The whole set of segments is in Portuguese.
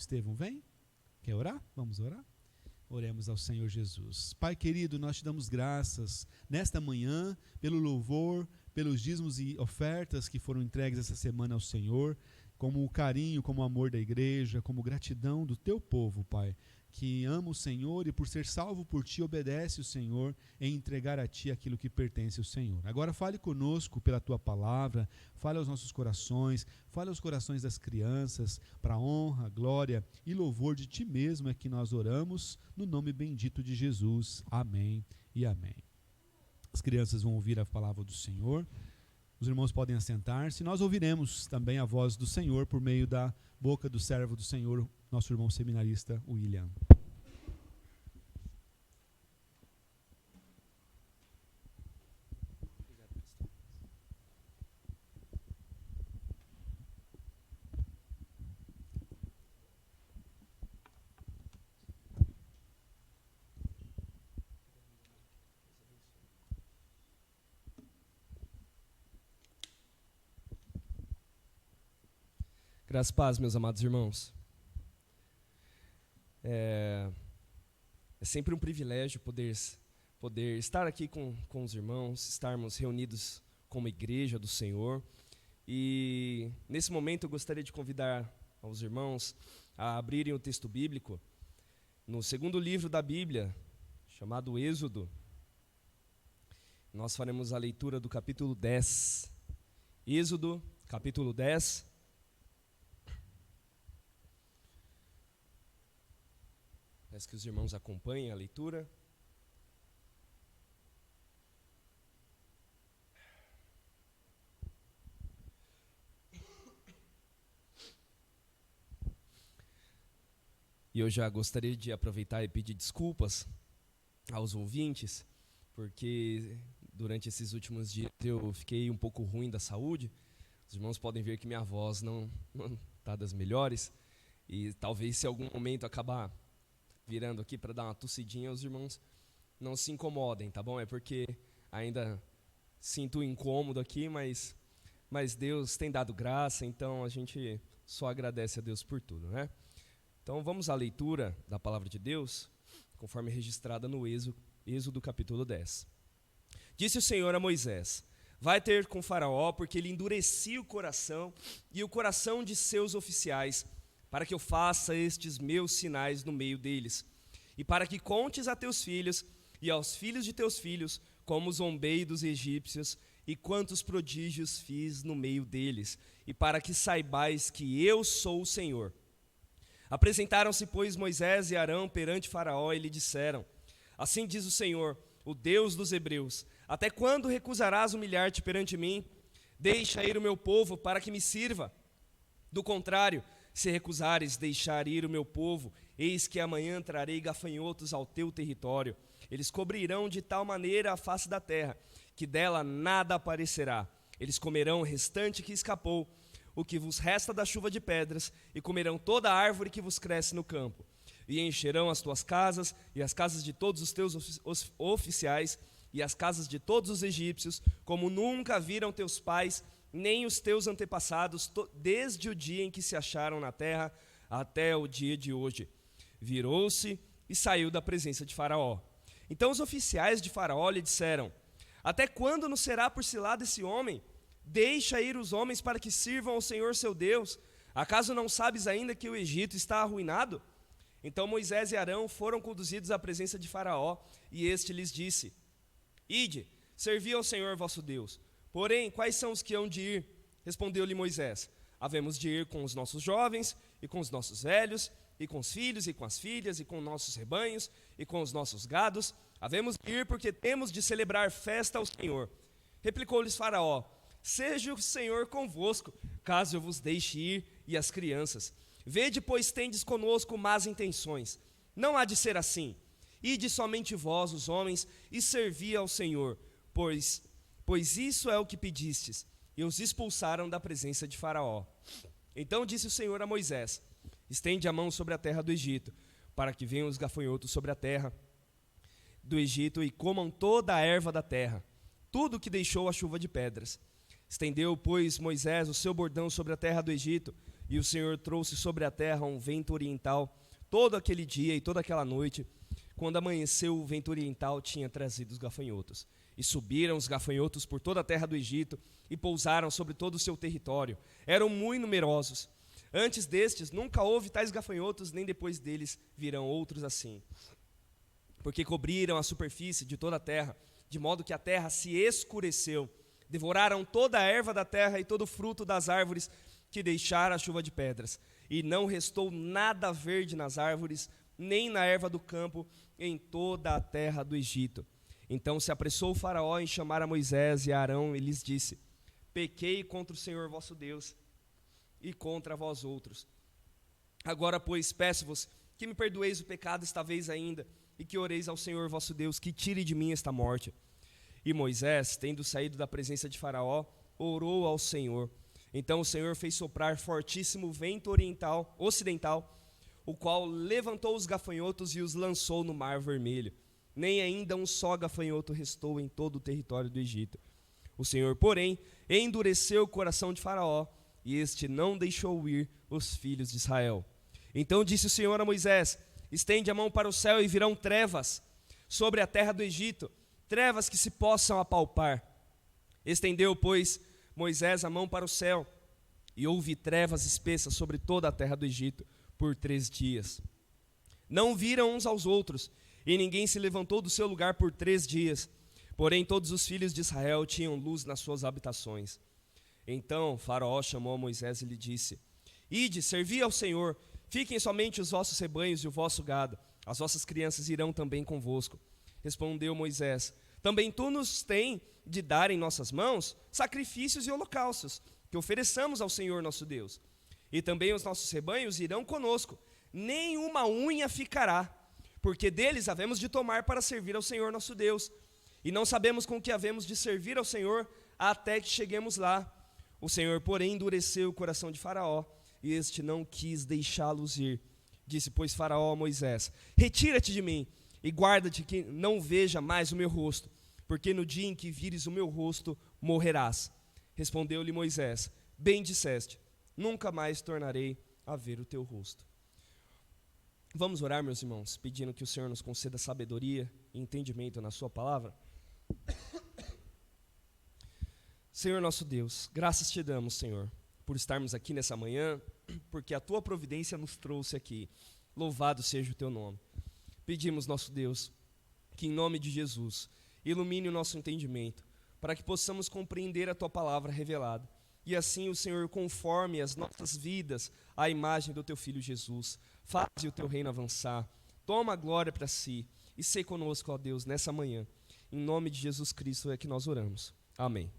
Estevão, vem? Quer orar? Vamos orar? Oremos ao Senhor Jesus. Pai querido, nós te damos graças nesta manhã pelo louvor, pelos dízimos e ofertas que foram entregues essa semana ao Senhor, como o carinho, como o amor da igreja, como gratidão do teu povo, Pai, que ama o Senhor e por ser salvo por ti, obedece o Senhor em entregar a ti aquilo que pertence ao Senhor. Agora fale conosco pela tua palavra, fale aos nossos corações, fale aos corações das crianças, para a honra, glória e louvor de ti mesmo é que nós oramos, no nome bendito de Jesus. Amém e amém. As crianças vão ouvir a palavra do Senhor, os irmãos podem assentar-se, nós ouviremos também a voz do Senhor por meio da boca do servo do Senhor, nosso irmão seminarista William. Graças a paz, meus amados irmãos. É sempre um privilégio poder estar aqui com os irmãos, estarmos reunidos como igreja do Senhor. E nesse momento eu gostaria de convidar aos irmãos a abrirem o texto bíblico no segundo livro da Bíblia, chamado Êxodo. Nós faremos a leitura do capítulo 10. Êxodo, capítulo 10. Peço que os irmãos acompanhem a leitura. E eu já gostaria de aproveitar e pedir desculpas aos ouvintes, porque durante esses últimos dias eu fiquei um pouco ruim da saúde. Os irmãos podem ver que minha voz não está das melhores, e talvez se algum momento acabar virando aqui para dar uma tossidinha, os irmãos não se incomodem, tá bom? É porque ainda sinto incômodo aqui, mas Deus tem dado graça, então a gente só agradece a Deus por tudo, né? Então vamos à leitura da palavra de Deus, conforme registrada no Êxodo capítulo 10. Disse o Senhor a Moisés: vai ter com Faraó, porque ele endurecia o coração e o coração de seus oficiais, para que eu faça estes meus sinais no meio deles, e para que contes a teus filhos e aos filhos de teus filhos, como zombei dos egípcios, e quantos prodígios fiz no meio deles, e para que saibais que eu sou o Senhor. Apresentaram-se, pois, Moisés e Arão perante Faraó, e lhe disseram: assim diz o Senhor, o Deus dos hebreus: até quando recusarás humilhar-te perante mim? Deixa ir o meu povo para que me sirva. Do contrário, se recusares deixar ir o meu povo, eis que amanhã trarei gafanhotos ao teu território. Eles cobrirão de tal maneira a face da terra, que dela nada aparecerá. Eles comerão o restante que escapou, o que vos resta da chuva de pedras, e comerão toda a árvore que vos cresce no campo. E encherão as tuas casas, e as casas de todos os teus oficiais, e as casas de todos os egípcios, como nunca viram teus pais, nem os teus antepassados, desde o dia em que se acharam na terra até o dia de hoje. Virou-se e saiu da presença de Faraó. Então os oficiais de Faraó lhe disseram: até quando nos será por cilado esse homem? Deixa ir os homens para que sirvam ao Senhor seu Deus. Acaso não sabes ainda que o Egito está arruinado? Então Moisés e Arão foram conduzidos à presença de Faraó, e este lhes disse: ide, servi ao Senhor vosso Deus. Porém, quais são os que hão de ir? Respondeu-lhe Moisés: havemos de ir com os nossos jovens, e com os nossos velhos, e com os filhos, e com as filhas, e com nossos rebanhos, e com os nossos gados. Havemos de ir porque temos de celebrar festa ao Senhor. Replicou-lhes Faraó: seja o Senhor convosco, caso eu vos deixe ir, e as crianças. Vede, pois tendes conosco más intenções. Não há de ser assim. Ide somente vós, os homens, e servi ao Senhor, pois isso é o que pedistes. E os expulsaram da presença de Faraó. Então disse o Senhor a Moisés: estende a mão sobre a terra do Egito, para que venham os gafanhotos sobre a terra do Egito e comam toda a erva da terra, tudo que deixou a chuva de pedras. Estendeu, pois, Moisés o seu bordão sobre a terra do Egito, E o Senhor trouxe sobre a terra um vento oriental todo aquele dia e toda aquela noite. Quando amanheceu, o vento oriental tinha trazido os gafanhotos. E subiram os gafanhotos por toda a terra do Egito e pousaram sobre todo o seu território. Eram muito numerosos. Antes destes, nunca houve tais gafanhotos, nem depois deles virão outros assim. Porque cobriram a superfície de toda a terra, de modo que a terra se escureceu. Devoraram toda a erva da terra e todo o fruto das árvores que deixara a chuva de pedras. E não restou nada verde nas árvores, nem na erva do campo, em toda a terra do Egito. Então se apressou o faraó em chamar a Moisés e a Arão e lhes disse: pequei contra o Senhor vosso Deus e contra vós outros. Agora, pois, peço-vos que me perdoeis o pecado esta vez ainda, e que oreis ao Senhor vosso Deus, que tire de mim esta morte. E Moisés, tendo saído da presença de Faraó, orou ao Senhor. Então o Senhor fez soprar fortíssimo vento ocidental, o qual levantou os gafanhotos e os lançou no mar vermelho. Nem ainda um só gafanhoto restou em todo o território do Egito. O Senhor, porém, endureceu o coração de Faraó, e este não deixou ir os filhos de Israel. Então disse o Senhor a Moisés: estende a mão para o céu e virão trevas sobre a terra do Egito, trevas que se possam apalpar. Estendeu, pois, Moisés a mão para o céu, e houve trevas espessas sobre toda a terra do Egito por 3 dias. Não viram uns aos outros, e ninguém se levantou do seu lugar por 3 dias. Porém todos os filhos de Israel tinham luz nas suas habitações. Então Faraó chamou a Moisés e lhe disse: ide, servi ao Senhor, fiquem somente os vossos rebanhos e o vosso gado, as vossas crianças irão também convosco. Respondeu Moisés: também tu nos tens de dar em nossas mãos sacrifícios e holocaustos, que ofereçamos ao Senhor nosso Deus. E também os nossos rebanhos irão conosco, nem uma unha ficará, porque deles havemos de tomar para servir ao Senhor nosso Deus. E não sabemos com que havemos de servir ao Senhor até que cheguemos lá. O Senhor, porém, endureceu o coração de Faraó, e este não quis deixá-los ir. Disse, pois, Faraó a Moisés: retira-te de mim, e guarda-te que não veja mais o meu rosto, porque no dia em que vires o meu rosto, morrerás. Respondeu-lhe Moisés: bem disseste, nunca mais tornarei a ver o teu rosto. Vamos orar, meus irmãos, pedindo que o Senhor nos conceda sabedoria e entendimento na sua palavra. Senhor nosso Deus, graças te damos, Senhor, por estarmos aqui nessa manhã, porque a tua providência nos trouxe aqui. Louvado seja o teu nome. Pedimos, nosso Deus, que em nome de Jesus, ilumine o nosso entendimento, para que possamos compreender a tua palavra revelada. E assim o Senhor conforme as nossas vidas à imagem do teu Filho Jesus. Faze o teu reino avançar, toma a glória para si, e sê conosco, ó Deus, nessa manhã. Em nome de Jesus Cristo é que nós oramos. Amém.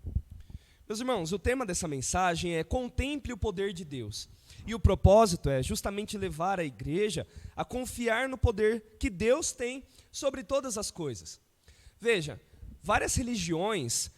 Meus irmãos, o tema dessa mensagem é contemple o poder de Deus. E o propósito é justamente levar a igreja a confiar no poder que Deus tem sobre todas as coisas. Veja, várias religiões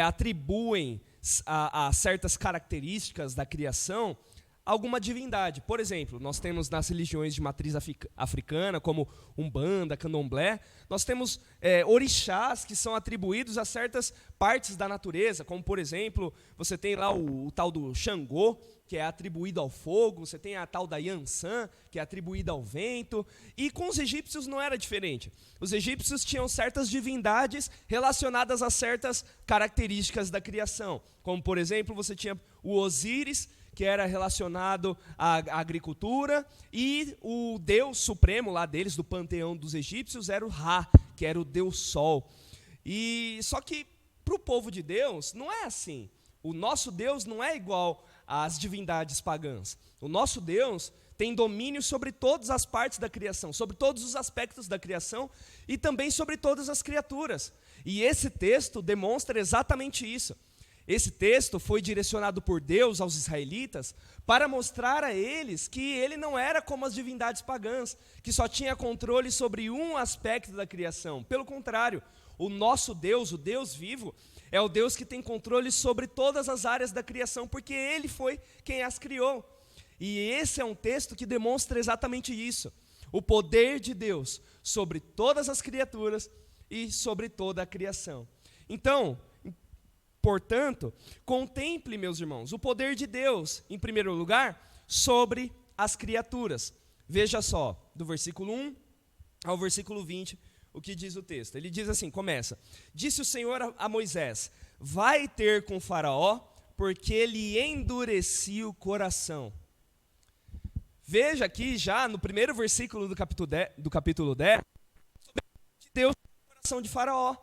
atribuem a certas características da criação alguma divindade. Por exemplo, nós temos nas religiões de matriz africana, como Umbanda, Candomblé, nós temos orixás que são atribuídos a certas partes da natureza, como por exemplo, você tem lá o tal do Xangô, que é atribuído ao fogo, você tem a tal da Yansan, que é atribuída ao vento, e com os egípcios não era diferente. Os egípcios tinham certas divindades relacionadas a certas características da criação, como por exemplo, você tinha o Osíris, que era relacionado à agricultura, e o deus supremo lá deles, do panteão dos egípcios, era o Ra, que era o deus Sol. E só que para o povo de Deus não é assim. O nosso Deus não é igual às divindades pagãs. O nosso Deus tem domínio sobre todas as partes da criação, sobre todos os aspectos da criação e também sobre todas as criaturas. E esse texto demonstra exatamente isso. Esse texto foi direcionado por Deus aos israelitas para mostrar a eles que ele não era como as divindades pagãs, que só tinha controle sobre um aspecto da criação. Pelo contrário, o nosso Deus, o Deus vivo, é o Deus que tem controle sobre todas as áreas da criação, porque ele foi quem as criou. E esse é um texto que demonstra exatamente isso, o poder de Deus sobre todas as criaturas e sobre toda a criação. Então, portanto, contemple, meus irmãos, o poder de Deus, em primeiro lugar, sobre as criaturas. Veja só, do versículo 1 ao versículo 20, o que diz o texto. Ele diz assim, começa: disse o Senhor a Moisés: vai ter com Faraó, porque ele endurecia o coração. Veja aqui já no primeiro versículo do capítulo 10, de Deus no coração de Faraó.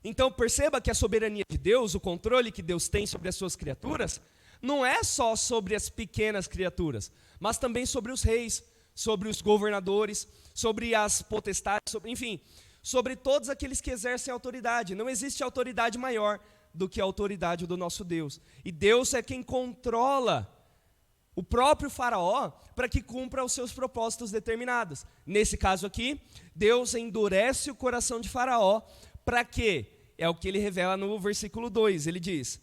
Então perceba que a soberania de Deus, o controle que Deus tem sobre as suas criaturas, não é só sobre as pequenas criaturas, mas também sobre os reis, sobre os governadores, sobre as potestades, enfim, sobre todos aqueles que exercem autoridade. Não existe autoridade maior do que a autoridade do nosso Deus. E Deus é quem controla o próprio Faraó para que cumpra os seus propósitos determinados. Nesse caso aqui, Deus endurece o coração de Faraó para quê? É o que ele revela no versículo 2. Ele diz: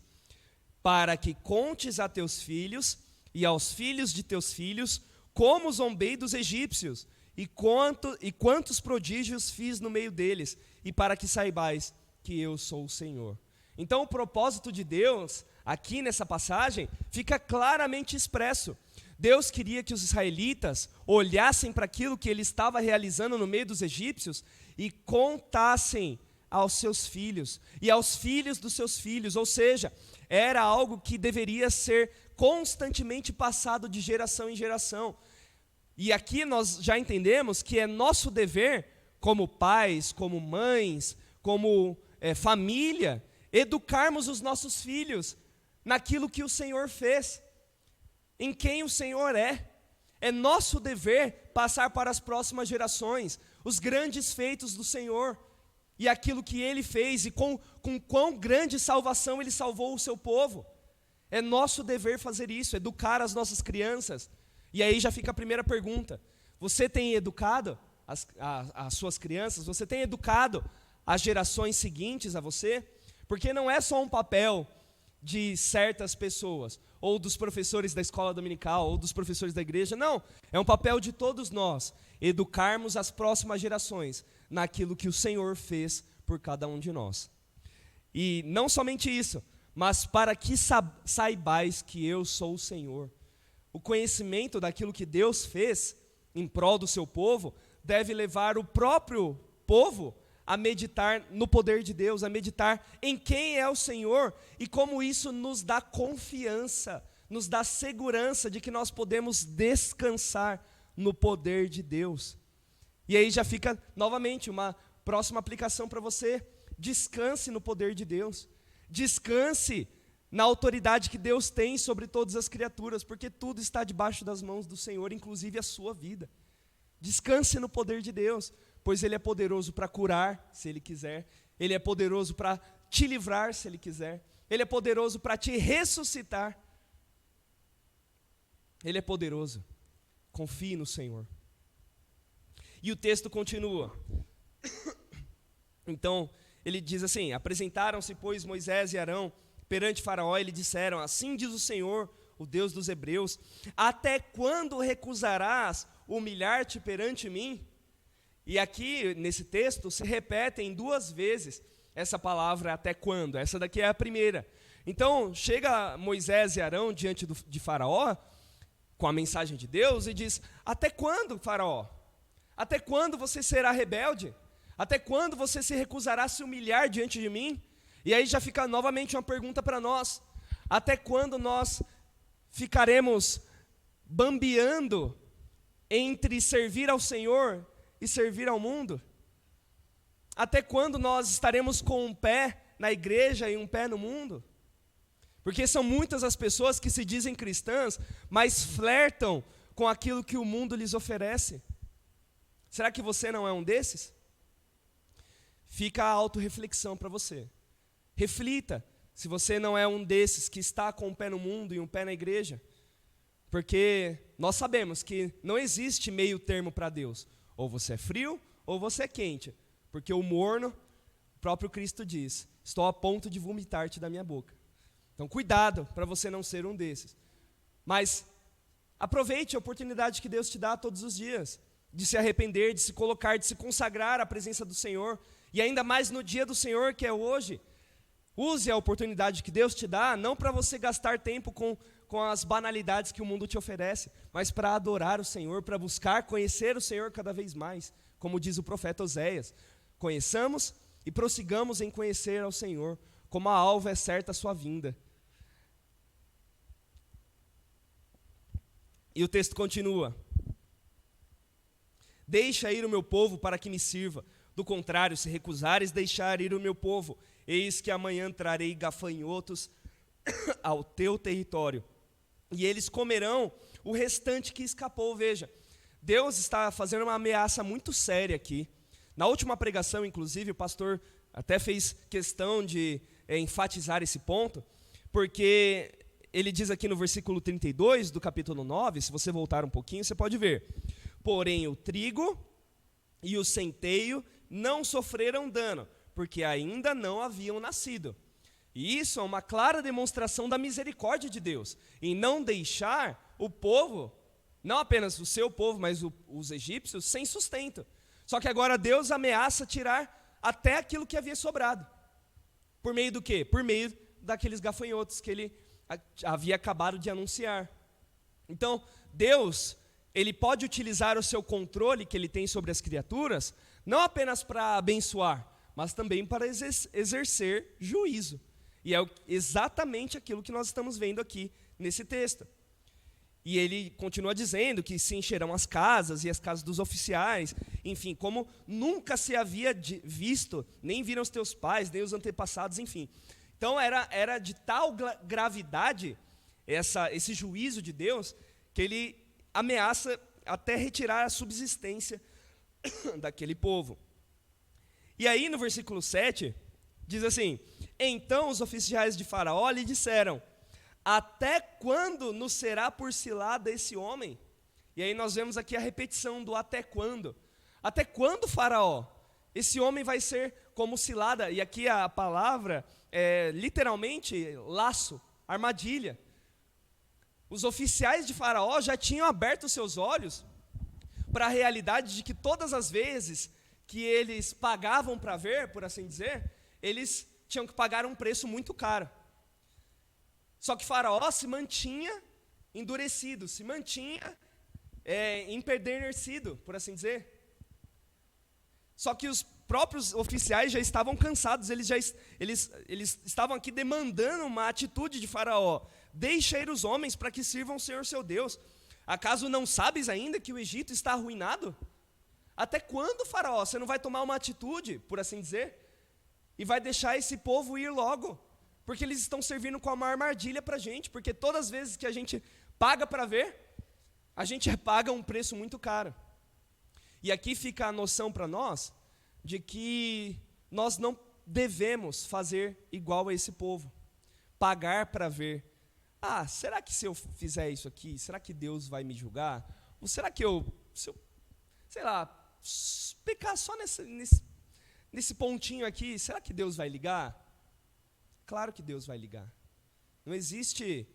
para que contes a teus filhos e aos filhos de teus filhos como zombei dos egípcios e quantos prodígios fiz no meio deles, e para que saibais que eu sou o Senhor. Então o propósito de Deus aqui nessa passagem fica claramente expresso. Deus queria que os israelitas olhassem para aquilo que ele estava realizando no meio dos egípcios e contassem aos seus filhos e aos filhos dos seus filhos, ou seja, era algo que deveria ser constantemente passado de geração em geração. E aqui nós já entendemos que é nosso dever, como pais, como mães, como família, educarmos os nossos filhos naquilo que o Senhor fez, em quem o Senhor é. É nosso dever passar para as próximas gerações os grandes feitos do Senhor e aquilo que Ele fez e com quão grande salvação Ele salvou o seu povo. É nosso dever fazer isso, educar as nossas crianças. E aí já fica a primeira pergunta: você tem educado as suas crianças? Você tem educado as gerações seguintes a você? Porque não é só um papel de certas pessoas, ou dos professores da escola dominical, ou dos professores da igreja, não. É um papel de todos nós, educarmos as próximas gerações naquilo que o Senhor fez por cada um de nós. E não somente isso, mas para que saibais que eu sou o Senhor. O conhecimento daquilo que Deus fez em prol do seu povo deve levar o próprio povo a meditar no poder de Deus, a meditar em quem é o Senhor e como isso nos dá confiança, nos dá segurança de que nós podemos descansar no poder de Deus. E aí já fica novamente uma próxima aplicação para você: descanse no poder de Deus, descanse na autoridade que Deus tem sobre todas as criaturas, porque tudo está debaixo das mãos do Senhor, inclusive a sua vida. Descanse no poder de Deus, pois Ele é poderoso para curar, se Ele quiser. Ele é poderoso para te livrar, se Ele quiser. Ele é poderoso para te ressuscitar. Ele é poderoso. Confie no Senhor. E o texto continua. Então, ele diz assim: apresentaram-se, pois, Moisés e Arão perante Faraó, e lhe disseram: assim diz o Senhor, o Deus dos hebreus: até quando recusarás humilhar-te perante mim? E aqui, nesse texto, se repetem 2 vezes essa palavra até quando. Essa daqui é a primeira. Então, chega Moisés e Arão diante de Faraó, com a mensagem de Deus, e diz: até quando, Faraó? Até quando você será rebelde? Até quando você se recusará a se humilhar diante de mim? E aí já fica novamente uma pergunta para nós: até quando nós ficaremos bambeando entre servir ao Senhor e servir ao mundo? Até quando nós estaremos com um pé na igreja e um pé no mundo? Porque são muitas as pessoas que se dizem cristãs, mas flertam com aquilo que o mundo lhes oferece. Será que você não é um desses? Fica a autorreflexão para você. Reflita se você não é um desses que está com um pé no mundo e um pé na igreja. Porque nós sabemos que não existe meio termo para Deus. Ou você é frio, ou você é quente. Porque o morno, o próprio Cristo diz: estou a ponto de vomitar-te da minha boca. Então cuidado para você não ser um desses. Mas aproveite a oportunidade que Deus te dá todos os dias, de se arrepender, de se colocar, de se consagrar à presença do Senhor. E ainda mais no dia do Senhor, que é hoje. Use a oportunidade que Deus te dá, não para você gastar tempo com com as banalidades que o mundo te oferece, mas para adorar o Senhor, para buscar conhecer o Senhor cada vez mais, como diz o profeta Oséias. Conheçamos e prossigamos em conhecer ao Senhor, como a alva é certa a sua vinda. E o texto continua: deixa ir o meu povo para que me sirva, do contrário, se recusares deixar ir o meu povo, eis que amanhã trarei gafanhotos ao teu território, e eles comerão o restante que escapou. Veja, Deus está fazendo uma ameaça muito séria aqui. Na última pregação, inclusive, o pastor até fez questão de enfatizar esse ponto, porque ele diz aqui no versículo 32 do capítulo 9, se você voltar um pouquinho, você pode ver: porém o trigo e o centeio não sofreram dano, porque ainda não haviam nascido. E isso é uma clara demonstração da misericórdia de Deus, em não deixar o povo, não apenas o seu povo, mas os egípcios, sem sustento. Só que agora Deus ameaça tirar até aquilo que havia sobrado. Por meio do quê? Por meio daqueles gafanhotos que ele havia acabado de anunciar. Então, Deus, ele pode utilizar o seu controle que ele tem sobre as criaturas, não apenas para abençoar, mas também para exercer juízo. E é exatamente aquilo que nós estamos vendo aqui nesse texto. E ele continua dizendo que se encherão as casas e as casas dos oficiais, enfim, como nunca se havia visto, nem viram os teus pais, nem os antepassados, enfim. Então era de tal gravidade esse juízo de Deus, que ele ameaça até retirar a subsistência daquele povo. E aí no versículo 7, diz assim: então os oficiais de Faraó lhe disseram: até quando nos será por cilada esse homem? E aí nós vemos aqui a repetição do até quando. Até quando, Faraó? Esse homem vai ser como cilada. E aqui a palavra é literalmente laço, armadilha. Os oficiais de Faraó já tinham aberto seus olhos para a realidade de que todas as vezes que eles pagavam para ver, por assim dizer, eles tinham que pagar um preço muito caro. Só que Faraó se mantinha endurecido, se mantinha empedernido, por assim dizer. Só que os próprios oficiais já estavam cansados, eles estavam aqui demandando uma atitude de Faraó: deixa ir os homens para que sirvam o Senhor seu Deus. Acaso não sabes ainda que o Egito está arruinado? Até quando, Faraó, você não vai tomar uma atitude, por assim dizer, e vai deixar esse povo ir logo? Porque eles estão servindo como uma armadilha para a gente, porque todas as vezes que a gente paga para ver, a gente paga um preço muito caro. E aqui fica a noção para nós de que nós não devemos fazer igual a esse povo, pagar para ver. Ah, será que se eu fizer isso aqui, será que Deus vai me julgar? Ou será que se eu sei lá, pecar só nesse pontinho aqui, será que Deus vai ligar? Claro que Deus vai ligar. Não existe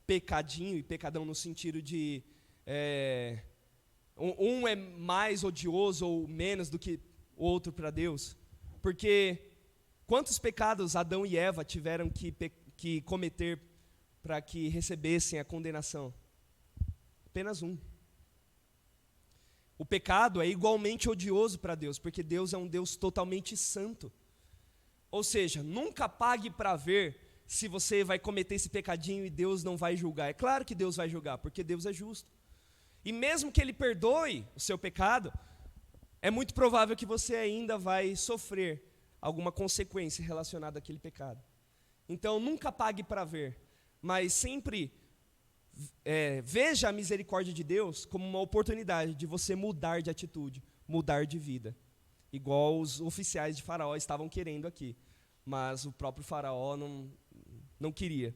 pecadinho e pecadão no sentido de um é mais odioso ou menos do que o outro para Deus. Porque quantos pecados Adão e Eva tiveram que cometer para que recebessem a condenação? Apenas um. O pecado é igualmente odioso para Deus, porque Deus é um Deus totalmente santo. Ou seja, nunca pague para ver se você vai cometer esse pecadinho e Deus não vai julgar. É claro que Deus vai julgar, porque Deus é justo. E mesmo que Ele perdoe o seu pecado, é muito provável que você ainda vai sofrer alguma consequência relacionada àquele pecado. Então, nunca pague para ver, mas sempre veja a misericórdia de Deus como uma oportunidade de você mudar de atitude, mudar de vida. Igual os oficiais de Faraó estavam querendo aqui, mas o próprio Faraó não queria.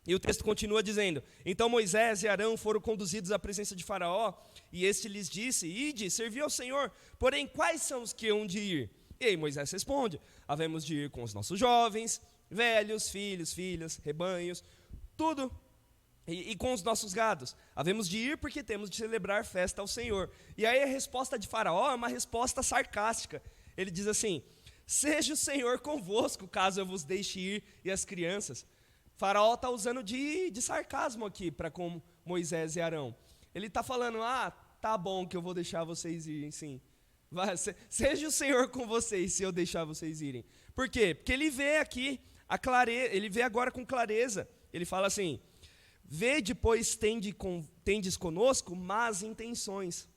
E o texto continua dizendo: então Moisés e Arão foram conduzidos à presença de Faraó, e este lhes disse: ide, servi ao Senhor, porém quais são os que hão de ir? E aí Moisés responde: havemos de ir com os nossos jovens, velhos, filhos, filhas, rebanhos, tudo, e com os nossos gados. Havemos de ir porque temos de celebrar festa ao Senhor. E aí a resposta de Faraó é uma resposta sarcástica. Ele diz assim: seja o Senhor convosco, caso eu vos deixe ir e as crianças. Faraó está usando de sarcasmo aqui para com Moisés e Arão. Ele está falando, tá bom que eu vou deixar vocês irem, sim. Seja o Senhor com vocês se eu deixar vocês irem. Por quê? Porque ele vê aqui ele vê agora com clareza. Ele fala assim, vede, pois tendes conosco más intenções.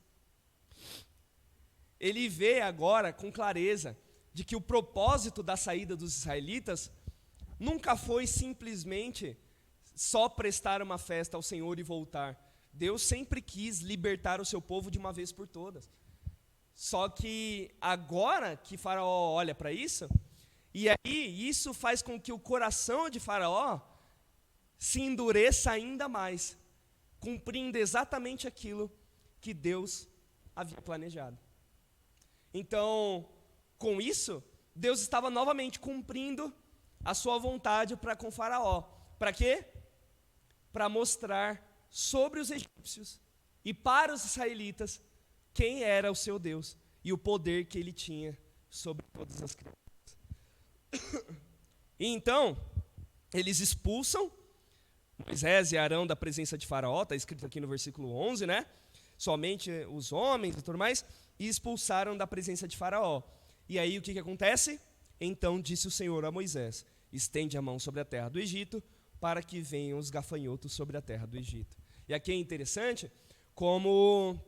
Ele vê agora com clareza de que o propósito da saída dos israelitas nunca foi simplesmente só prestar uma festa ao Senhor e voltar. Deus sempre quis libertar o seu povo de uma vez por todas. Só que agora que Faraó olha para isso, e aí isso faz com que o coração de Faraó se endureça ainda mais, cumprindo exatamente aquilo que Deus havia planejado. Então, com isso, Deus estava novamente cumprindo a sua vontade para com Faraó. Para quê? Para mostrar sobre os egípcios e para os israelitas quem era o seu Deus e o poder que ele tinha sobre todas as criaturas. E então, eles expulsam Moisés e Arão da presença de Faraó, está escrito aqui no versículo 11, né? Somente os homens e tudo mais, e expulsaram da presença de Faraó. E aí o que acontece? Então disse o Senhor a Moisés, estende a mão sobre a terra do Egito, para que venham os gafanhotos sobre a terra do Egito. E aqui é interessante como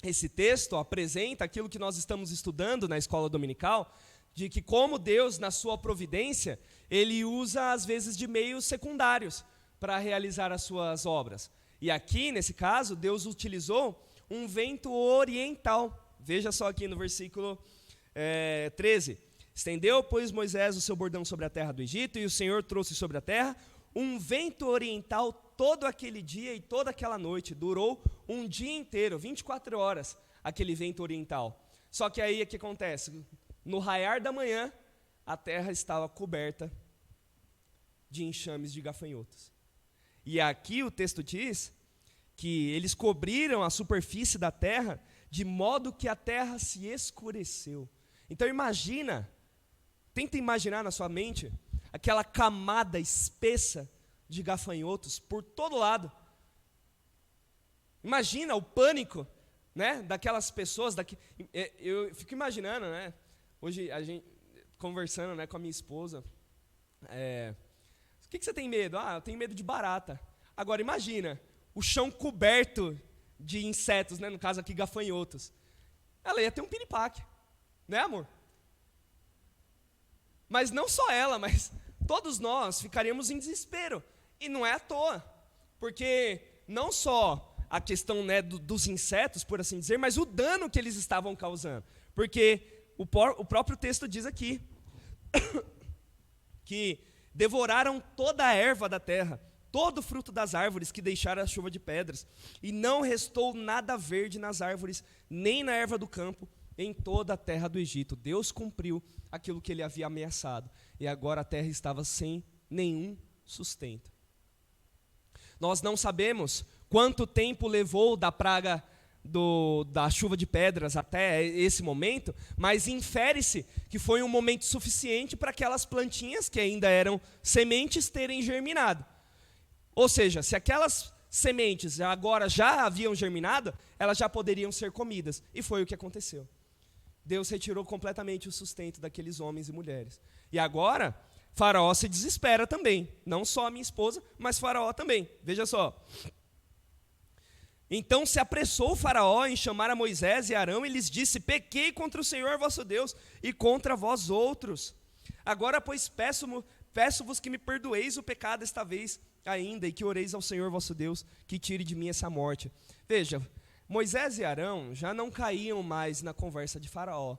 esse texto apresenta aquilo que nós estamos estudando na escola dominical, de que como Deus, na sua providência, ele usa às vezes de meios secundários para realizar as suas obras. E aqui, nesse caso, Deus utilizou um vento oriental. Veja só aqui no versículo 13. Estendeu, pois, Moisés o seu bordão sobre a terra do Egito, e o Senhor trouxe sobre a terra um vento oriental todo aquele dia e toda aquela noite. Durou um dia inteiro, 24 horas, aquele vento oriental. Só que aí o que acontece? No raiar da manhã, a terra estava coberta de enxames de gafanhotos. E aqui o texto diz que eles cobriram a superfície da terra de modo que a terra se escureceu. Então tenta imaginar na sua mente aquela camada espessa de gafanhotos por todo lado. Imagina o pânico, né, daquelas pessoas. Eu fico imaginando, né, hoje a gente conversando, né, com a minha esposa. O que você tem medo? Eu tenho medo de barata. Agora imagina o chão coberto de insetos, né, no caso aqui gafanhotos. Ela ia ter um piripaque, né, amor? Mas não só ela, mas todos nós ficaríamos em desespero. E não é à toa, porque não só a questão, né, dos insetos, por assim dizer, mas o dano que eles estavam causando. Porque o próprio texto diz aqui que devoraram toda a erva da terra, todo o fruto das árvores que deixaram a chuva de pedras, e não restou nada verde nas árvores, nem na erva do campo, em toda a terra do Egito. Deus cumpriu aquilo que ele havia ameaçado, e agora a terra estava sem nenhum sustento. Nós não sabemos quanto tempo levou da praga da chuva de pedras até esse momento, mas infere-se que foi um momento suficiente para aquelas plantinhas que ainda eram sementes terem germinado. Ou seja, se aquelas sementes agora já haviam germinado, elas já poderiam ser comidas, e foi o que aconteceu. Deus retirou completamente o sustento daqueles homens e mulheres. E agora, Faraó se desespera também, não só a minha esposa, mas Faraó também. Veja só. Então se apressou o Faraó em chamar a Moisés e Arão e lhes disse: pequei contra o Senhor vosso Deus e contra vós outros. Agora, pois, peço-vos que me perdoeis o pecado esta vez ainda, e que oreis ao Senhor vosso Deus, que tire de mim essa morte. Veja, Moisés e Arão já não caíam mais na conversa de Faraó.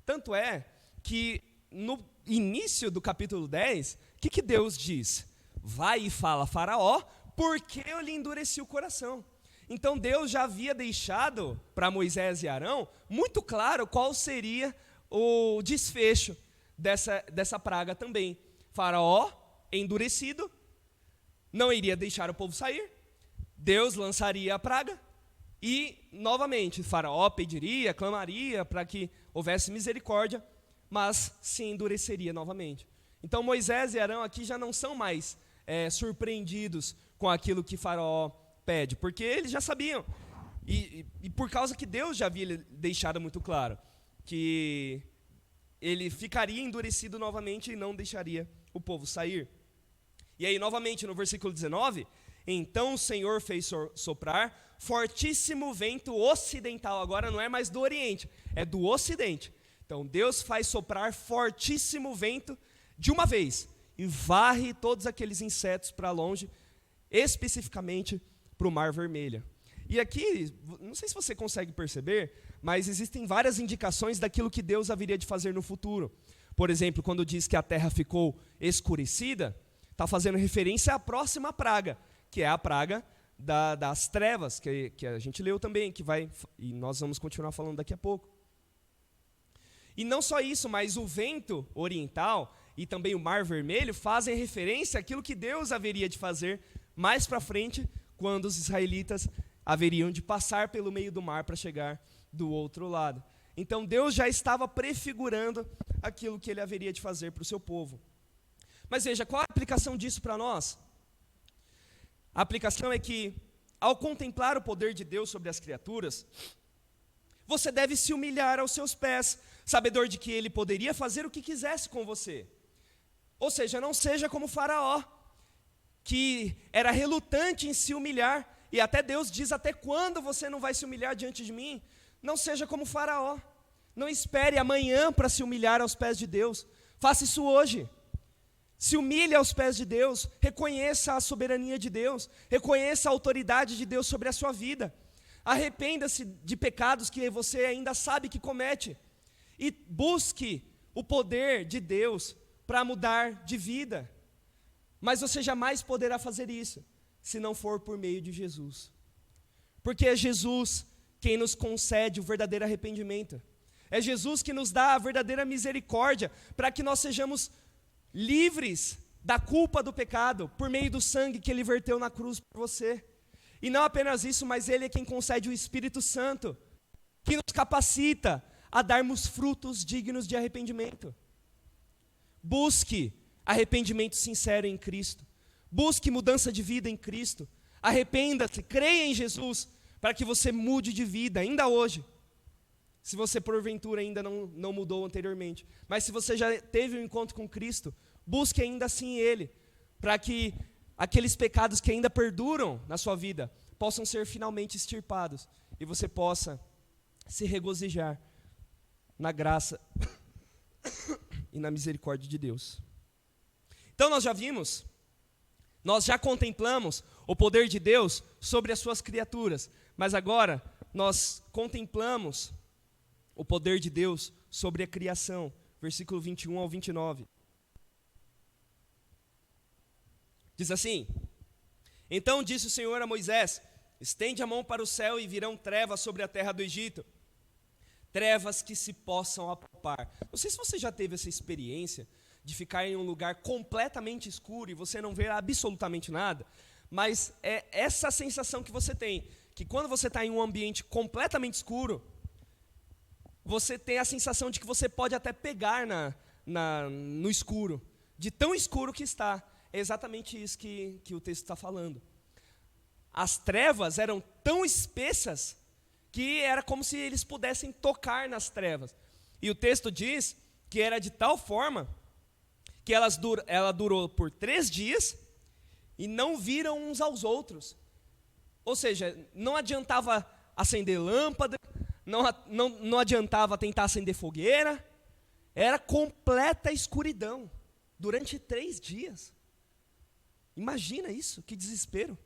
Tanto é que no início do capítulo 10, o que Deus diz? Vai e fala a Faraó, porque eu lhe endureci o coração. Então Deus já havia deixado para Moisés e Arão muito claro qual seria o desfecho dessa praga também. Faraó, endurecido, não iria deixar o povo sair, Deus lançaria a praga, e novamente Faraó pediria, clamaria para que houvesse misericórdia, mas se endureceria novamente. Então Moisés e Arão aqui já não são mais surpreendidos com aquilo que Faraó pede, porque eles já sabiam, e por causa que Deus já havia deixado muito claro, que ele ficaria endurecido novamente e não deixaria o povo sair. E aí, novamente, no versículo 19, então o Senhor fez soprar fortíssimo vento ocidental, agora não é mais do Oriente, é do Ocidente. Então Deus faz soprar fortíssimo vento de uma vez, e varre todos aqueles insetos para longe, especificamente para o Mar Vermelho. E aqui, não sei se você consegue perceber, mas existem várias indicações daquilo que Deus haveria de fazer no futuro. Por exemplo, quando diz que a terra ficou escurecida, está fazendo referência à próxima praga, que é a praga das trevas, que a gente leu também, e nós vamos continuar falando daqui a pouco. E não só isso, mas o vento oriental e também o Mar Vermelho fazem referência àquilo que Deus haveria de fazer mais para frente, quando os israelitas haveriam de passar pelo meio do mar para chegar do outro lado. Então Deus já estava prefigurando aquilo que ele haveria de fazer para o seu povo. Mas veja, qual a aplicação disso para nós? A aplicação é que, ao contemplar o poder de Deus sobre as criaturas, você deve se humilhar aos seus pés, sabedor de que ele poderia fazer o que quisesse com você. Ou seja, não seja como Faraó, que era relutante em se humilhar, e até Deus diz: até quando você não vai se humilhar diante de mim? Não seja como Faraó, não espere amanhã para se humilhar aos pés de Deus, faça isso hoje. Se humilhe aos pés de Deus, reconheça a soberania de Deus, reconheça a autoridade de Deus sobre a sua vida. Arrependa-se de pecados que você ainda sabe que comete e busque o poder de Deus para mudar de vida. Mas você jamais poderá fazer isso se não for por meio de Jesus. Porque é Jesus quem nos concede o verdadeiro arrependimento. É Jesus que nos dá a verdadeira misericórdia para que nós sejamos livres da culpa do pecado por meio do sangue que ele verteu na cruz por você. E não apenas isso, mas ele é quem concede o Espírito Santo, que nos capacita a darmos frutos dignos de arrependimento. Busque arrependimento sincero em Cristo. Busque mudança de vida em Cristo. Arrependa-se, creia em Jesus, para que você mude de vida ainda hoje. Se você porventura ainda não mudou anteriormente. Mas se você já teve um encontro com Cristo, busque ainda assim Ele, para que aqueles pecados que ainda perduram na sua vida possam ser finalmente extirpados e você possa se regozijar na graça e na misericórdia de Deus. Então nós já contemplamos o poder de Deus sobre as suas criaturas, mas agora nós contemplamos o poder de Deus sobre a criação, versículo 21 ao 29. Diz assim: então disse o Senhor a Moisés: estende a mão para o céu e virão trevas sobre a terra do Egito, trevas que se possam apalpar. Não sei se você já teve essa experiência de ficar em um lugar completamente escuro e você não ver absolutamente nada, mas é essa sensação que você tem, que quando você está em um ambiente completamente escuro, você tem a sensação de que você pode até pegar no escuro, de tão escuro que está. É exatamente isso que o texto está falando. As trevas eram tão espessas que era como se eles pudessem tocar nas trevas. E o texto diz que era de tal forma que ela durou por 3 dias e não viram uns aos outros. Ou seja, não adiantava acender lâmpada, não adiantava tentar acender fogueira, era completa escuridão durante 3 dias. Imagina isso, que desespero.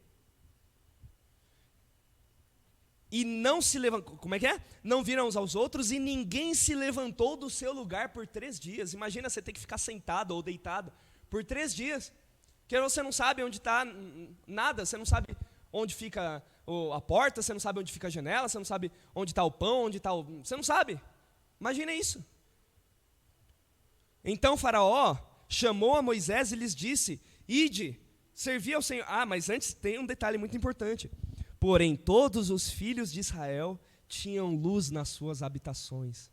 E não se levantou, como é que é? Não viram uns aos outros e ninguém se levantou do seu lugar por 3 dias. Imagina você ter que ficar sentado ou deitado por 3 dias, porque você não sabe onde está nada, você não sabe onde fica a porta, você não sabe onde fica a janela, você não sabe onde está o pão, você não sabe. Imagina isso. Então Faraó chamou a Moisés e lhes disse: ide, servi ao Senhor. Mas antes tem um detalhe muito importante. Porém, todos os filhos de Israel tinham luz nas suas habitações.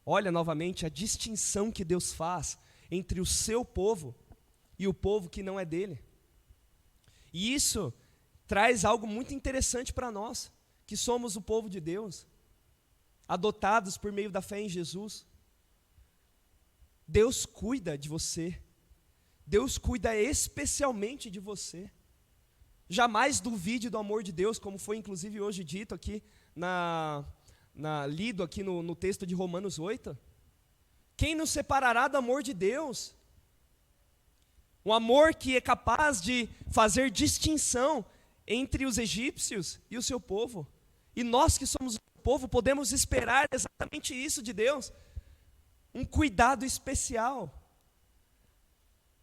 Olha novamente a distinção que Deus faz entre o seu povo e o povo que não é dele. E isso traz algo muito interessante para nós, que somos o povo de Deus, adotados por meio da fé em Jesus. Deus cuida de você. Deus cuida especialmente de você. Jamais duvide do amor de Deus, como foi inclusive hoje dito aqui, lido aqui no texto de Romanos 8. Quem nos separará do amor de Deus? Um amor que é capaz de fazer distinção entre os egípcios e o seu povo. E nós que somos o povo podemos esperar exatamente isso de Deus. Um cuidado especial.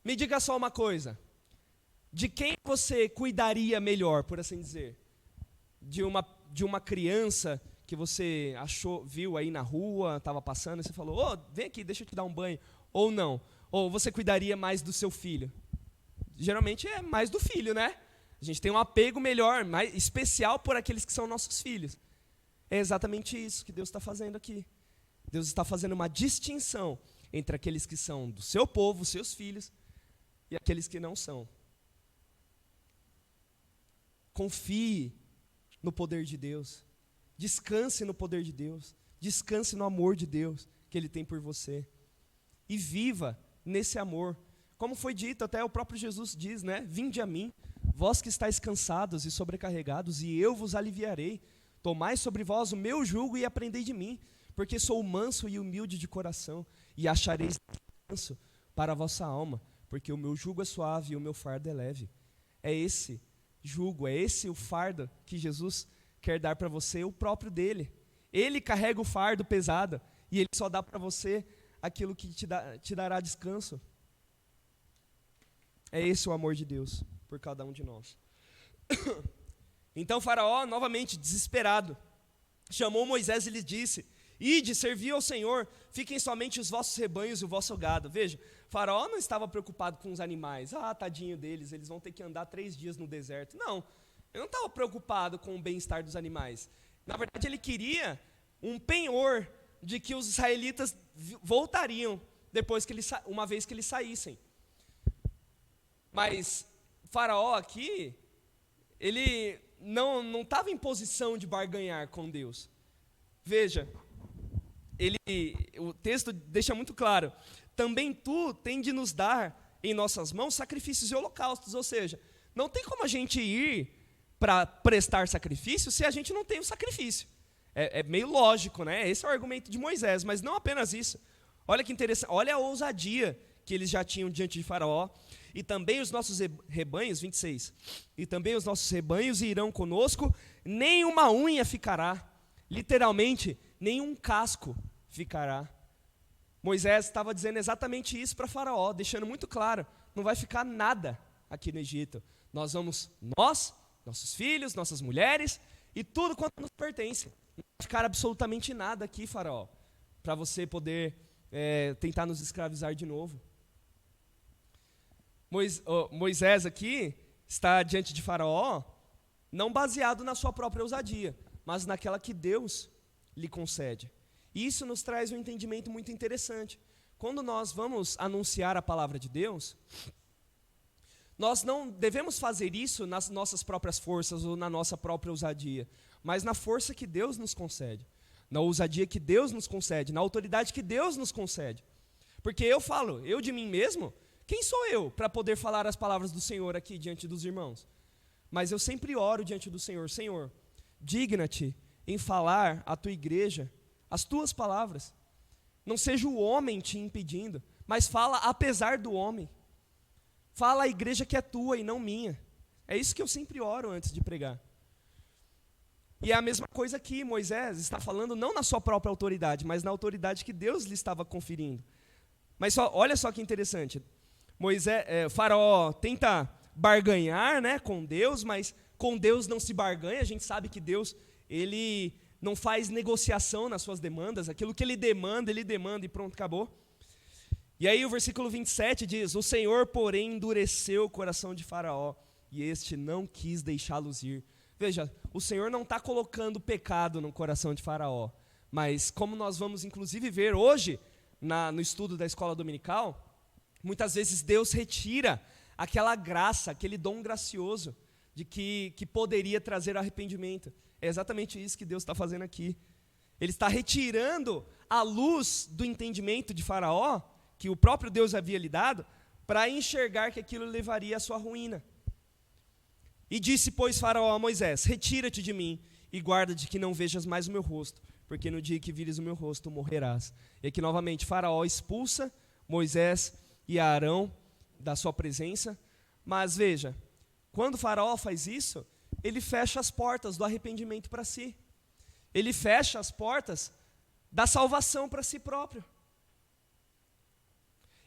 Me diga só uma coisa. De quem você cuidaria melhor, por assim dizer? De uma criança que você viu aí na rua, estava passando, e você falou, vem aqui, deixa eu te dar um banho. Ou não. Ou você cuidaria mais do seu filho? Geralmente é mais do filho, né? A gente tem um apego melhor, mais especial por aqueles que são nossos filhos. É exatamente isso que Deus está fazendo aqui. Deus está fazendo uma distinção entre aqueles que são do seu povo, seus filhos, e aqueles que não são. Confie no poder de Deus. Descanse no poder de Deus. Descanse no amor de Deus que Ele tem por você. E viva nesse amor. Como foi dito, até o próprio Jesus diz, né? Vinde a mim, vós que estáis cansados e sobrecarregados, e eu vos aliviarei. Tomai sobre vós o meu jugo e aprendei de mim, porque sou manso e humilde de coração, e achareis descanso para a vossa alma, porque o meu jugo é suave e o meu fardo é leve. É esse jugo, é esse o fardo que Jesus quer dar para você, o próprio dele. Ele carrega o fardo pesado, e ele só dá para você aquilo que te dará descanso. É esse o amor de Deus por cada um de nós. Então Faraó, novamente desesperado, chamou Moisés e lhe disse: ide, servi ao Senhor, fiquem somente os vossos rebanhos e o vosso gado. Veja, Faraó não estava preocupado com os animais. Tadinho deles, eles vão ter que andar 3 dias no deserto. Não, ele não estava preocupado com o bem-estar dos animais. Na verdade, ele queria um penhor de que os israelitas voltariam depois que uma vez que eles saíssem. Mas Faraó aqui, ele não estava em posição de barganhar com Deus. Veja, o texto deixa muito claro: também tu tem de nos dar em nossas mãos sacrifícios e holocaustos. Ou seja, não tem como a gente ir para prestar sacrifício se a gente não tem o sacrifício. É meio lógico, né? Esse é o argumento de Moisés, mas não apenas isso. Olha que interessante, olha a ousadia que eles já tinham diante de Faraó. E também os nossos rebanhos, 26, e também os nossos rebanhos irão conosco, nem uma unha ficará, literalmente, nenhum casco ficará. Moisés estava dizendo exatamente isso para Faraó, deixando muito claro: não vai ficar nada aqui no Egito. Nós, nossos filhos, nossas mulheres e tudo quanto nos pertence. Não vai ficar absolutamente nada aqui, Faraó, para você poder tentar nos escravizar de novo. Moisés aqui está diante de Faraó, não baseado na sua própria ousadia, mas naquela que Deus lhe concede. E isso nos traz um entendimento muito interessante. Quando nós vamos anunciar a palavra de Deus, nós não devemos fazer isso nas nossas próprias forças ou na nossa própria ousadia, mas na força que Deus nos concede, na ousadia que Deus nos concede, na autoridade que Deus nos concede. Porque eu de mim mesmo, quem sou eu para poder falar as palavras do Senhor aqui diante dos irmãos? Mas eu sempre oro diante do Senhor: Senhor, digna-te em falar à tua igreja as tuas palavras. Não seja o homem te impedindo, mas fala apesar do homem. Fala à igreja que é tua e não minha. É isso que eu sempre oro antes de pregar. E é a mesma coisa aqui, Moisés está falando não na sua própria autoridade, mas na autoridade que Deus lhe estava conferindo. Mas olha só que interessante. Faraó tenta barganhar, né, com Deus, mas com Deus não se barganha. A gente sabe que Deus, ele não faz negociação nas suas demandas. Aquilo que ele demanda e pronto, acabou. E aí o versículo 27 diz: o Senhor, porém, endureceu o coração de Faraó, e este não quis deixá-los ir. Veja, o Senhor não está colocando pecado no coração de Faraó, mas como nós vamos inclusive ver hoje, no estudo da escola dominical, muitas vezes Deus retira aquela graça, aquele dom gracioso de que poderia trazer arrependimento. É exatamente isso que Deus está fazendo aqui. Ele está retirando a luz do entendimento de Faraó, que o próprio Deus havia lhe dado, para enxergar que aquilo levaria à sua ruína. E disse, pois, Faraó a Moisés: retira-te de mim e guarda-te que não vejas mais o meu rosto, porque no dia que vires o meu rosto morrerás. E aqui novamente Faraó expulsa Moisés e Arão da sua presença. Mas veja, quando Faraó faz isso, ele fecha as portas do arrependimento para si. Ele fecha as portas da salvação para si próprio.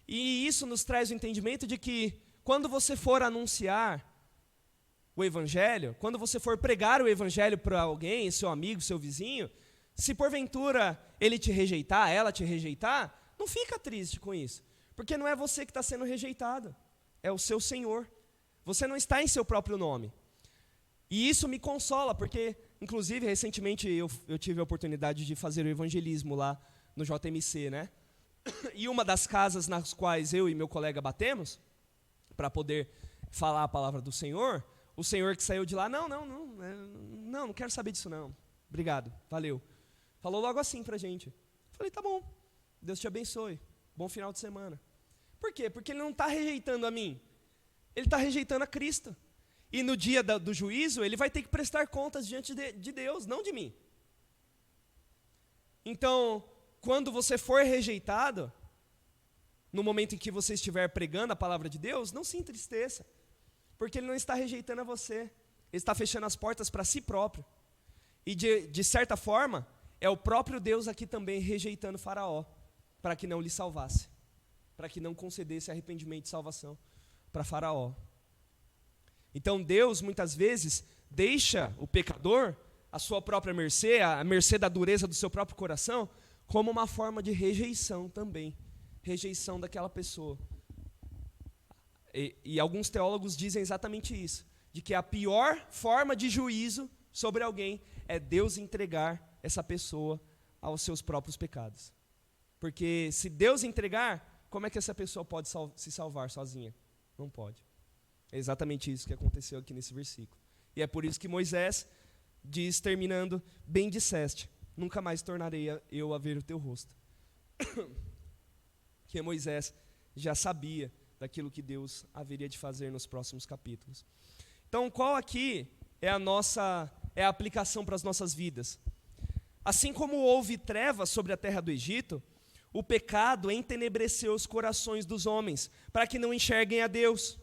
E isso nos traz o entendimento de que quando você for anunciar o evangelho, quando você for pregar o evangelho para alguém, seu amigo, seu vizinho, se porventura ele te rejeitar, ela te rejeitar, não fica triste com isso, porque não é você que está sendo rejeitado, é o seu Senhor. Você não está em seu próprio nome. E isso me consola, porque, inclusive, recentemente eu tive a oportunidade de fazer o evangelismo lá no JMC, né? E uma das casas nas quais eu e meu colega batemos, para poder falar a palavra do Senhor, o senhor que saiu de lá, não quero saber disso não, obrigado, valeu. Falou logo assim pra gente. Falei, tá bom, Deus te abençoe, bom final de semana. Por quê? Porque ele não está rejeitando a mim, ele está rejeitando a Cristo. E no dia do juízo, ele vai ter que prestar contas diante de Deus, não de mim. Então, quando você for rejeitado, no momento em que você estiver pregando a palavra de Deus, não se entristeça, porque ele não está rejeitando a você, ele está fechando as portas para si próprio. E de certa forma, é o próprio Deus aqui também rejeitando Faraó, para que não lhe salvasse, para que não concedesse arrependimento e salvação para Faraó. Então Deus muitas vezes deixa o pecador à sua própria mercê, à mercê da dureza do seu próprio coração, como uma forma de rejeição também, rejeição daquela pessoa. E alguns teólogos dizem exatamente isso, de que a pior forma de juízo sobre alguém é Deus entregar essa pessoa aos seus próprios pecados. Porque se Deus entregar, como é que essa pessoa pode se salvar sozinha? Não pode. É exatamente isso que aconteceu aqui nesse versículo. E é por isso que Moisés diz, terminando, bem disseste, nunca mais tornarei eu a ver o teu rosto. Que Moisés já sabia daquilo que Deus haveria de fazer nos próximos capítulos. Então, qual aqui é a aplicação para as nossas vidas? Assim como houve trevas sobre a terra do Egito, o pecado entenebreceu os corações dos homens, para que não enxerguem a Deus.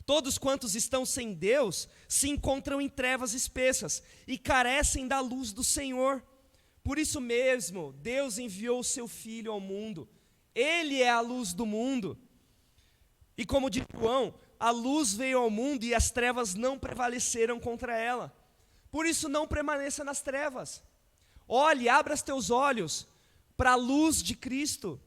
Todos quantos estão sem Deus se encontram em trevas espessas e carecem da luz do Senhor. Por isso mesmo, Deus enviou o seu Filho ao mundo. Ele é a luz do mundo. E como diz João, a luz veio ao mundo e as trevas não prevaleceram contra ela. Por isso não permaneça nas trevas. Olhe, abra os teus olhos para a luz de Cristo.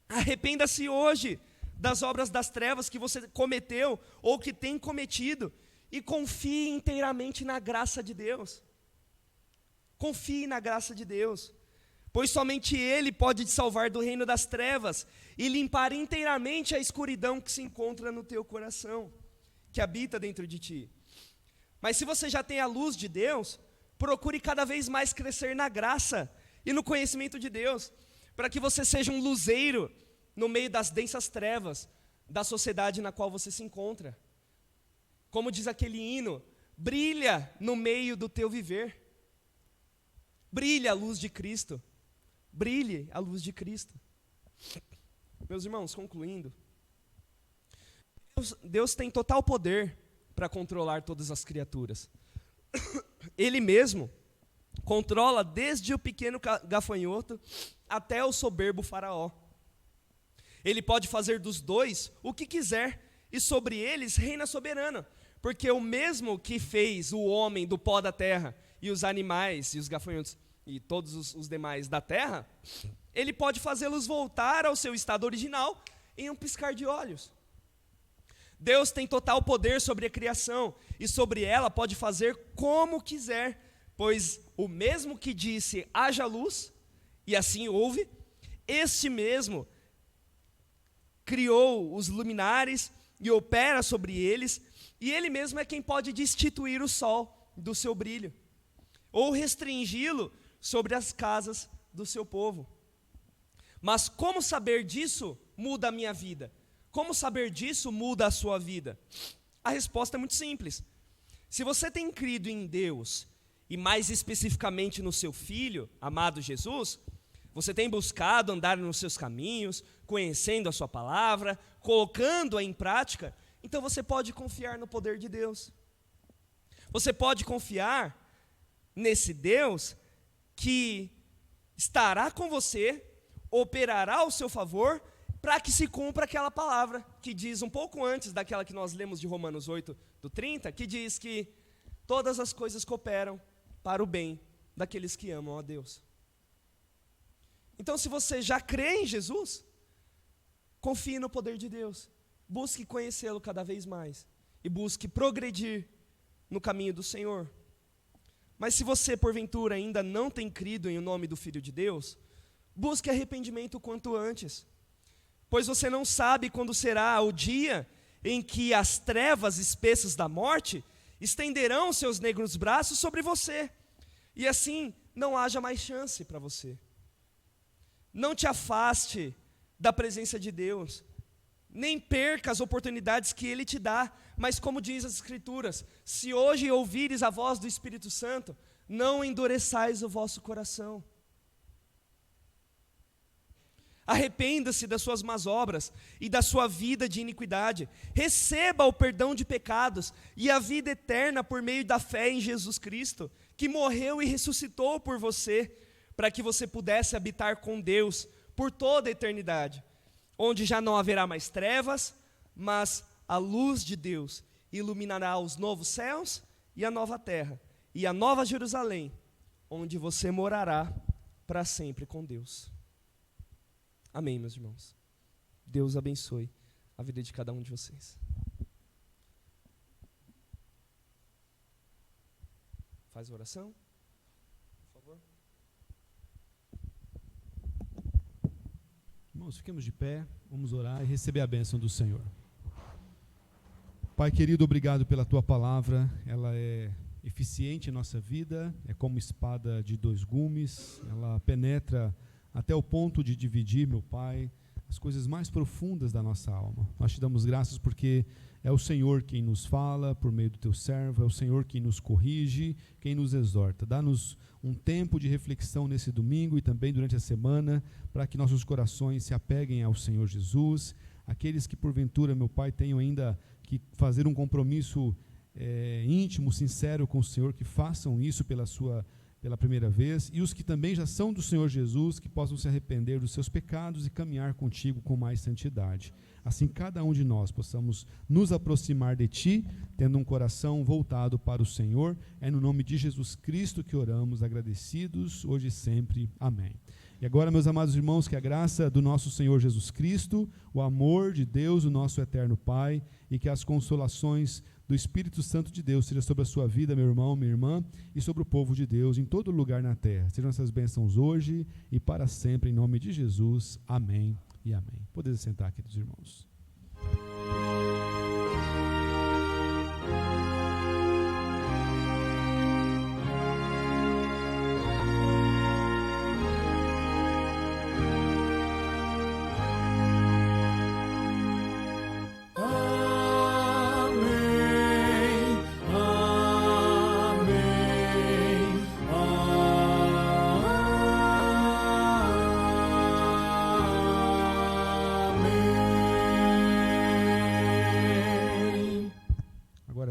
Arrependa-se hoje das obras das trevas que você cometeu ou que tem cometido e confie inteiramente na graça de Deus. Confie na graça de Deus, pois somente Ele pode te salvar do reino das trevas e limpar inteiramente a escuridão que se encontra no teu coração, que habita dentro de ti. Mas se você já tem a luz de Deus, procure cada vez mais crescer na graça e no conhecimento de Deus, para que você seja um luzeiro no meio das densas trevas da sociedade na qual você se encontra. Como diz aquele hino, brilha no meio do teu viver. Brilha a luz de Cristo. Brilhe a luz de Cristo. Meus irmãos, concluindo, Deus tem total poder para controlar todas as criaturas. Ele mesmo controla desde o pequeno gafanhoto até o soberbo faraó. Ele pode fazer dos dois o que quiser, e sobre eles reina soberano, porque o mesmo que fez o homem do pó da terra, e os animais, e os gafanhotos, e todos os demais da terra, ele pode fazê-los voltar ao seu estado original em um piscar de olhos. Deus tem total poder sobre a criação, e sobre ela pode fazer como quiser, pois o mesmo que disse, haja luz, e assim houve, este mesmo criou os luminares e opera sobre eles, e Ele mesmo é quem pode destituir o sol do seu brilho, ou restringi-lo sobre as casas do seu povo. Mas como saber disso muda a minha vida? Como saber disso muda a sua vida? A resposta é muito simples. Se você tem crido em Deus, e mais especificamente no seu Filho, amado Jesus, você tem buscado andar nos seus caminhos, conhecendo a sua palavra, colocando-a em prática, então você pode confiar no poder de Deus. Você pode confiar nesse Deus que estará com você, operará ao seu favor, para que se cumpra aquela palavra que diz um pouco antes daquela que nós lemos de Romanos 8, do 30, que diz que todas as coisas cooperam para o bem daqueles que amam a Deus. Então, se você já crê em Jesus, confie no poder de Deus, busque conhecê-lo cada vez mais e busque progredir no caminho do Senhor. Mas se você, porventura, ainda não tem crido em o nome do Filho de Deus, busque arrependimento o quanto antes, pois você não sabe quando será o dia em que as trevas espessas da morte estenderão seus negros braços sobre você, e assim não haja mais chance para você. Não te afaste da presença de Deus, nem perca as oportunidades que Ele te dá, mas como diz as Escrituras, se hoje ouvires a voz do Espírito Santo, não endureçais o vosso coração. Arrependa-se das suas más obras e da sua vida de iniquidade, receba o perdão de pecados e a vida eterna por meio da fé em Jesus Cristo, que morreu e ressuscitou por você, para que você pudesse habitar com Deus por toda a eternidade, onde já não haverá mais trevas, mas a luz de Deus iluminará os novos céus e a nova terra, e a nova Jerusalém, onde você morará para sempre com Deus. Amém, meus irmãos. Deus abençoe a vida de cada um de vocês. Faz a oração, por favor. Irmãos, fiquemos de pé, vamos orar e receber a bênção do Senhor. Pai querido, obrigado pela Tua palavra, ela é eficiente em nossa vida, é como espada de dois gumes, ela penetra até o ponto de dividir, meu Pai, as coisas mais profundas da nossa alma. Nós te damos graças porque é o Senhor quem nos fala por meio do Teu servo, é o Senhor quem nos corrige, quem nos exorta. Dá-nos um tempo de reflexão nesse domingo e também durante a semana, para que nossos corações se apeguem ao Senhor Jesus. Aqueles que porventura, meu Pai, tenham ainda que fazer um compromisso íntimo, sincero com o Senhor, que façam isso pela primeira vez, e os que também já são do Senhor Jesus, que possam se arrepender dos seus pecados e caminhar contigo com mais santidade. Assim, cada um de nós possamos nos aproximar de Ti, tendo um coração voltado para o Senhor. É no nome de Jesus Cristo que oramos, agradecidos, hoje e sempre. Amém. E agora, meus amados irmãos, que a graça do nosso Senhor Jesus Cristo, o amor de Deus, o nosso eterno Pai, e que as consolações do Espírito Santo de Deus seja sobre a sua vida, meu irmão, minha irmã, e sobre o povo de Deus em todo lugar na terra. Sejam essas bênçãos hoje e para sempre, em nome de Jesus. Amém e amém. Podem sentar, queridos irmãos.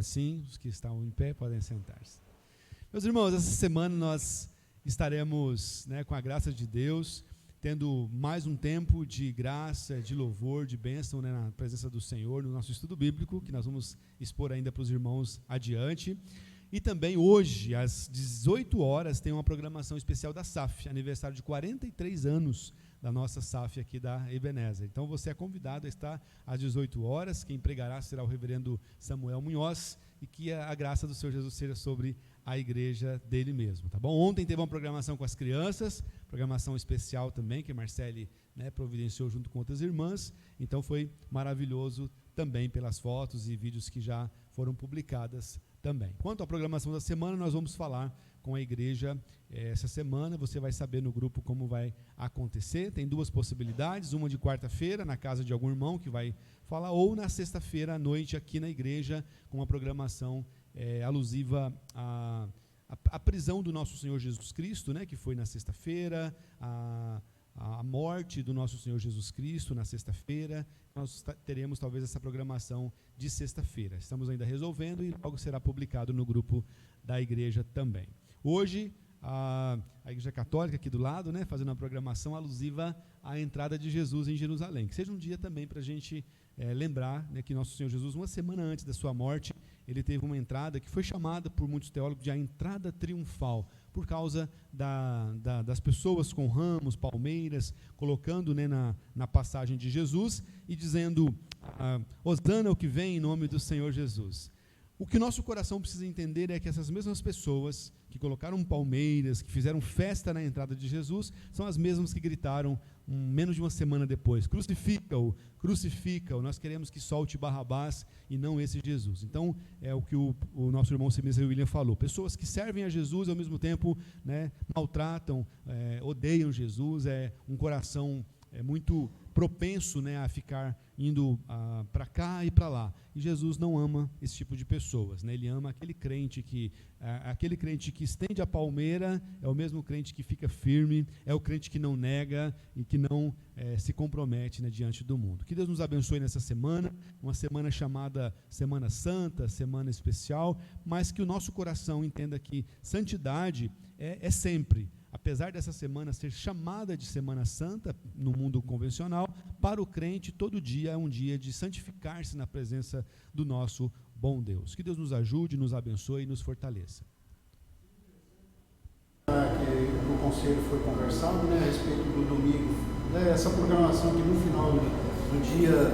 Sim, os que estão em pé podem sentar-se. Meus irmãos, essa semana nós estaremos, com a graça de Deus, tendo mais um tempo de graça, de louvor, de bênção, na presença do Senhor, no nosso estudo bíblico, que nós vamos expor ainda para os irmãos adiante. E também hoje, às 18 horas, tem uma programação especial da SAF, aniversário de 43 anos da nossa SAF aqui da Ebenezer. Então você é convidado a estar às 18 horas, quem pregará será o reverendo Samuel Munhoz, e que a graça do Senhor Jesus seja sobre a igreja dele mesmo, tá bom? Ontem teve uma programação com as crianças, programação especial também, que a Marcele providenciou junto com outras irmãs, então foi maravilhoso também pelas fotos e vídeos que já foram publicadas também. Quanto à programação da semana, nós vamos falar com a igreja essa semana. Você vai saber no grupo como vai acontecer. Tem duas possibilidades, uma de quarta-feira na casa de algum irmão que vai falar, ou na sexta-feira à noite aqui na igreja, com uma programação alusiva à prisão do nosso Senhor Jesus Cristo, né, que foi na sexta-feira, a morte do nosso Senhor Jesus Cristo na sexta-feira. Nós teremos talvez essa programação de sexta-feira. Estamos ainda resolvendo e logo será publicado no grupo da igreja também. Hoje, a Igreja Católica aqui do lado, né, fazendo uma programação alusiva à entrada de Jesus em Jerusalém. Que seja um dia também para a gente lembrar, né, que nosso Senhor Jesus, uma semana antes da sua morte, ele teve uma entrada que foi chamada por muitos teólogos de a entrada triunfal, por causa das pessoas com ramos, palmeiras, colocando, né, na passagem de Jesus e dizendo, Hosana o que vem em nome do Senhor Jesus. O que o nosso coração precisa entender é que essas mesmas pessoas que colocaram palmeiras, que fizeram festa na entrada de Jesus, são as mesmas que gritaram menos de uma semana depois, crucifica-o, crucifica-o, nós queremos que solte Barrabás e não esse Jesus. Então, é o que o nosso irmão Semestre William falou, pessoas que servem a Jesus e ao mesmo tempo, né, maltratam, odeiam Jesus, um coração muito propenso, né, a ficar indo para cá e para lá. E Jesus não ama esse tipo de pessoas, né? Ele ama aquele crente que estende a palmeira, é o mesmo crente que fica firme, é o crente que não nega e que não se compromete, né, diante do mundo. Que Deus nos abençoe nessa semana, uma semana chamada Semana Santa, semana especial, mas que o nosso coração entenda que santidade é sempre. Apesar dessa semana ser chamada de Semana Santa no mundo convencional, para o crente todo dia é um dia de santificar-se na presença do nosso bom Deus. Que Deus nos ajude, nos abençoe e nos fortaleça. Que o conselho foi conversado, né, a respeito do domingo, essa programação que no final do dia,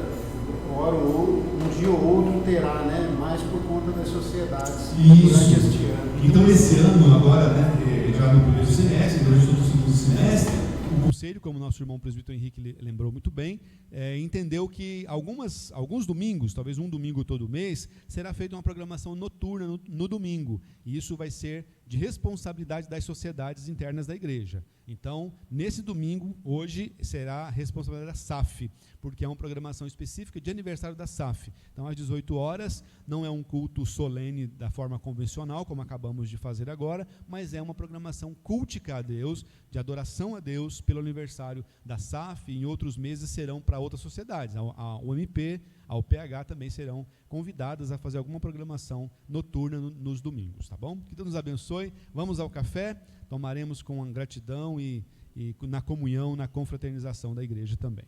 um dia ou outro terá, né, mais por conta das sociedades durante este ano. Então esse ano agora, né, já no primeiro semestre, durante todo o segundo semestre, o conselho, como o nosso irmão presbítero Henrique lembrou muito bem, entendeu que alguns domingos, talvez um domingo todo mês, será feita uma programação noturna no domingo, e isso vai ser de responsabilidade das sociedades internas da igreja. Então, nesse domingo, hoje, será a responsabilidade da SAF, porque é uma programação específica de aniversário da SAF. Então, às 18 horas, não é um culto solene da forma convencional, como acabamos de fazer agora, mas é uma programação cultica a Deus, de adoração a Deus, pelo aniversário da SAF, e em outros meses serão para outras sociedades. A UMP, a UPH também serão convidadas a fazer alguma programação noturna nos domingos, tá bom? Que Deus nos abençoe. Vamos ao café, tomaremos com gratidão e na comunhão, na confraternização da igreja também.